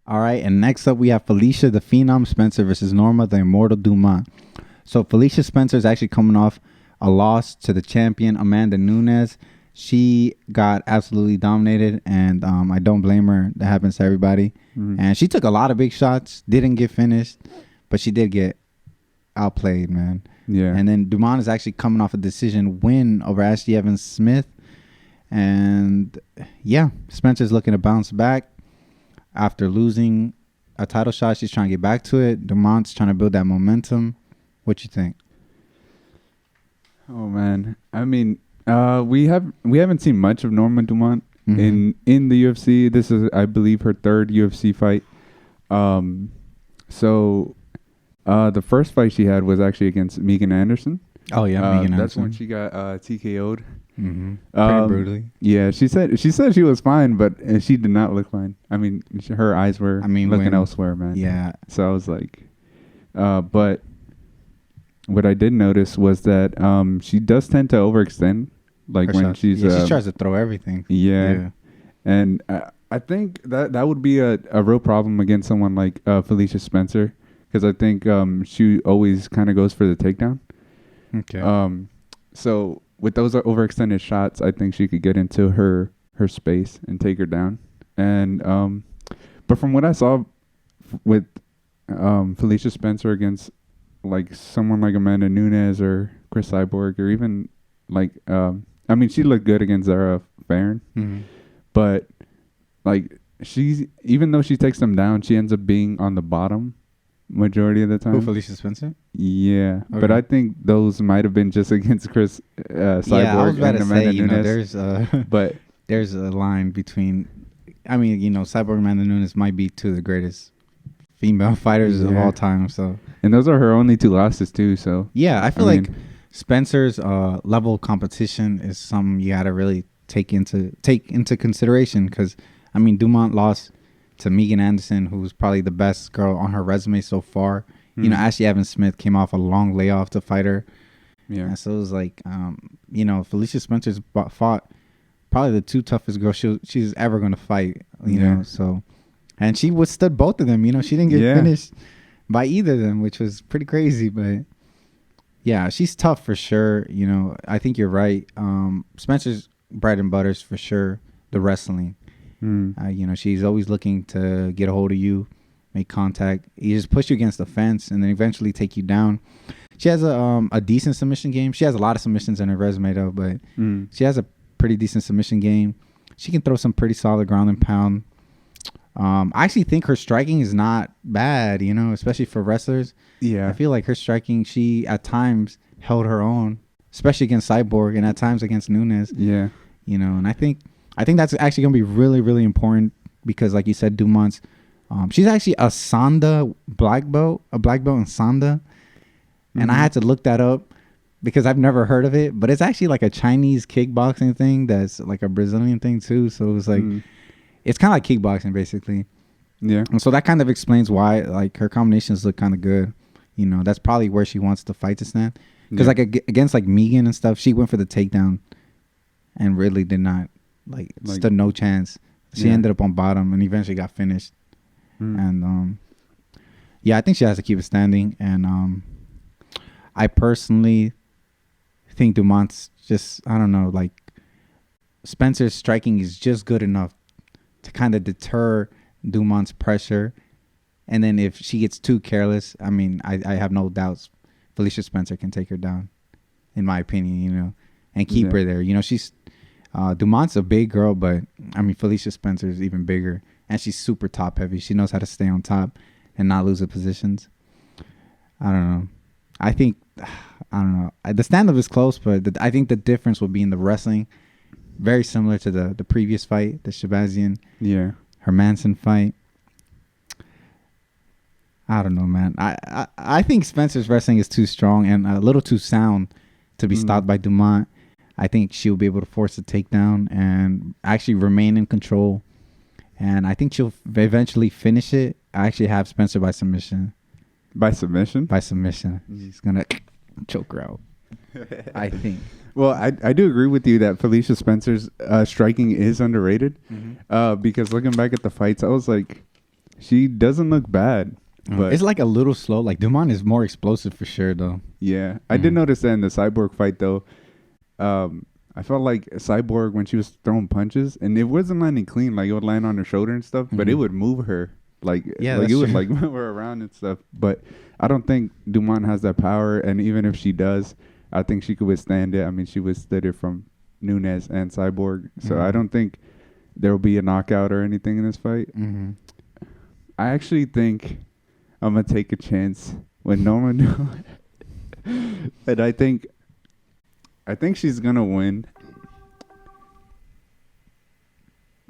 All right, and next up we have Felicia the Phenom Spencer versus Norma the Immortal Dumont. So Felicia Spencer is actually coming off a loss to the champion Amanda Nunes. She got absolutely dominated, and I don't blame her. That happens to everybody. Mm-hmm. And she took a lot of big shots, didn't get finished, but she did get outplayed, man. Yeah. And then Dumont is actually coming off a decision win over Ashley Evans Smith. And yeah, Spencer's looking to bounce back after losing a title shot. She's trying to get back to it. Dumont's trying to build that momentum. What you think? Oh man, I mean, we haven't seen much of Norma Dumont in the UFC. This is, I believe, her third UFC fight. So the first fight she had was actually against Megan Anderson. Oh yeah, Megan Anderson. That's when she got TKO'd. Mm-hmm. Pretty brutally. Yeah, she said she was fine, but she did not look fine. I mean, her eyes were looking elsewhere, man. Yeah. So I was like, but what I did notice was that she does tend to overextend, like when she's she tries to throw everything. Yeah. And I think that would be a real problem against someone like Felicia Spencer, because I think she always kind of goes for the takedown. Okay. So with those overextended shots, I think she could get into her space and take her down. And but from what I saw with Felicia Spencer against like someone like Amanda Nunes or Chris Cyborg, or even like I mean, she looked good against Zara Farron, but like even though she takes them down, she ends up being on the bottom majority of the time. Who, Felicia Spencer? Yeah, okay. But I think those might have been just against Chris Cyborg I was about and to Amanda say, Nunes. But there's a line between. I mean, Cyborg and Amanda Nunes might be two of the greatest female fighters of all time. So, and those are her only two losses too. So yeah, I feel like Spencer's level of competition is something you got to really take into consideration, because I mean, Dumont lost to Megan Anderson, who's probably the best girl on her resume so far. Ashley Evans Smith came off a long layoff to fight her. Yeah. And so it was like, Felicia Spencer's fought probably the two toughest girls she's ever going to fight, you know. So, and she withstood both of them. She didn't get finished by either of them, which was pretty crazy. But yeah, she's tough for sure. I think you're right. Spencer's bread and butter's for sure the wrestling. She's always looking to get a hold of you, make contact. You just push you against the fence and then eventually take you down. She has a decent submission game. She has a lot of submissions in her resume though, but she has a pretty decent submission game. She can throw some pretty solid ground and pound. I actually think her striking is not bad, especially for wrestlers. Yeah. I feel like her striking, she at times held her own, especially against Cyborg and at times against Nunes. Yeah. And I think that's actually going to be really, really important because, like you said, Dumont's, she's actually a Sanda black belt in Sanda. And I had to look that up because I've never heard of it. But it's actually like a Chinese kickboxing thing that's like a Brazilian thing too. So it was like, it's kind of like kickboxing basically. Yeah. And so that kind of explains why like her combinations look kind of good. That's probably where she wants to fight to stand. Because like against like Megan and stuff, she went for the takedown and really did not. Like stood no chance. She ended up on bottom and eventually got finished. And I think she has to keep it standing. And I personally think Dumont's just, I don't know, like Spencer's striking is just good enough to kind of deter Dumont's pressure. And then if she gets too careless, I mean, I have no doubts Felicia Spencer can take her down, in my opinion, and keep her there. She's Dumont's a big girl, but I mean Felicia Spencer is even bigger, and she's super top heavy. She knows how to stay on top and not lose the positions. I don't know. I don't know. The stand-up is close, but I think the difference will be in the wrestling. Very similar to the previous fight, the Shabazian, Hermanson fight. I don't know, man. I think Spencer's wrestling is too strong and a little too sound to be stopped by Dumont. I think she'll be able to force a takedown and actually remain in control. And I think she'll eventually finish it. I actually have Spencer by submission. By submission? By submission. She's going to choke her out, I think. Well, I do agree with you that Felicia Spencer's striking is underrated. Because looking back at the fights, I was like, She doesn't look bad. But it's like a little slow. Like Dumont is more explosive for sure, though. yeah, I did notice that in the Cyborg fight, though. I felt like Cyborg when she was throwing punches, and it wasn't landing clean. Like it would land on her shoulder and stuff, but it would move her. Like like it would like move her around and stuff. But I don't think Dumont has that power, and even if she does, I think she could withstand it. I mean, she withstood it from Nunes and Cyborg, so I don't think there will be a knockout or anything in this fight. I actually think I'm gonna take a chance with Norma Dumont, and I think she's gonna win.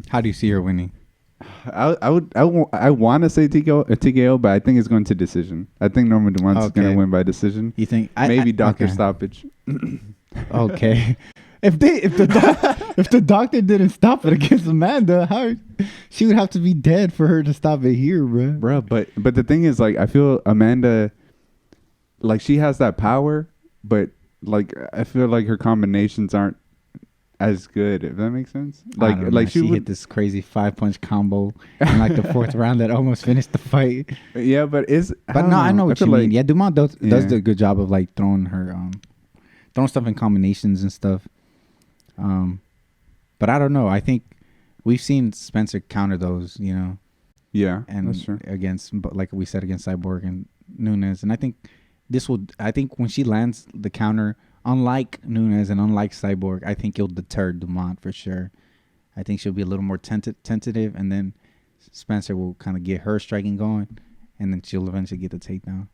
How do you see her winning? I want to say TKO, but I think it's going to decision. I think Norma Dumont's gonna win by decision. You think maybe doctor stoppage? Okay. If the doctor didn't stop it against Amanda, how she would have to be dead for her to stop it here, bro. But the thing is, like, I feel Amanda, like, she has that power, but like I feel like her combinations aren't as good. If that makes sense. Like she hit this crazy 5-punch combo in like the 4th round that almost finished the fight. Yeah, but I know what you mean. Yeah, Dumont does do a good job of like throwing stuff in combinations and stuff. But I don't know. I think we've seen Spencer counter those, you know. Yeah, and that's true. But like we said, against Cyborg and Nunes, and I think when she lands the counter, unlike Nunes and unlike Cyborg, I think it'll deter Dumont for sure. I think she'll be a little more tentative, and then Spencer will kind of get her striking going, and then she'll eventually get the takedown.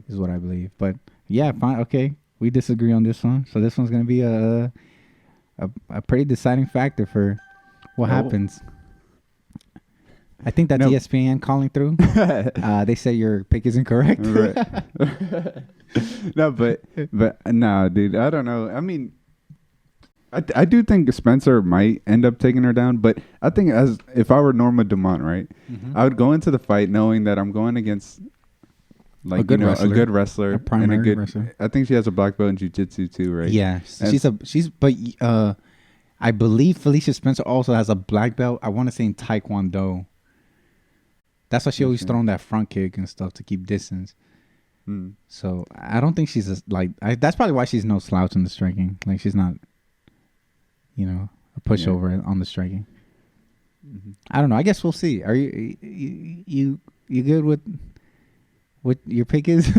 Is what I believe. But yeah, fine. Okay, we disagree on this one, so this one's gonna be a pretty deciding factor for what happens. I think that's ESPN calling through. They say your pick is incorrect. Right. No, but nah, dude. I don't know. I mean, I do think Spencer might end up taking her down, but I think if I were Norma Dumont, right, I would go into the fight knowing that I'm going against like a good wrestler, a primary wrestler. I think she has a black belt in jiu-jitsu too, right? Yeah, I believe Felicia Spencer also has a black belt. I want to say in Taekwondo. That's why she always throwing that front kick and stuff to keep distance. So I don't think she's that's probably why she's no slouch in the striking. Like she's not, a pushover on the striking. I don't know. I guess we'll see. Are you good with what your pick is?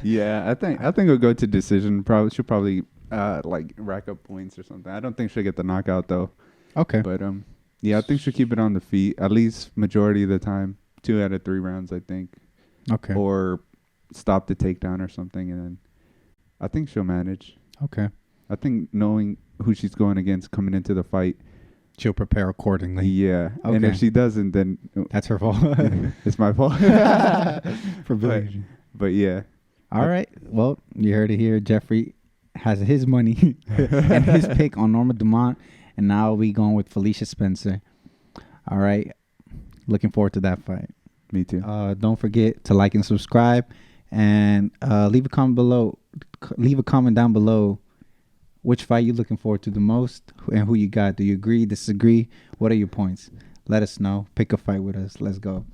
Yeah, I think we'll go to decision. She'll probably like rack up points or something. I don't think she'll get the knockout though. Okay. But yeah, I think she'll keep it on the feet at least majority of the time. 2 out of 3 rounds, I think. Okay. Or stop the takedown or something, and then I think she'll manage. Okay. I think knowing who she's going against coming into the fight, she'll prepare accordingly. Yeah. Okay. And if she doesn't, then that's her fault. It's my fault. But yeah. All right. Well, you heard it here. Jeffrey has his money and his pick on Norma Dumont, and now we going with Felicia Spencer. All right. Looking forward to that fight. Me too. Don't forget to like and subscribe, and leave a comment below. Leave a comment down below. Which fight you looking forward to the most, and who you got? Do you agree? Disagree? What are your points? Let us know. Pick a fight with us. Let's go.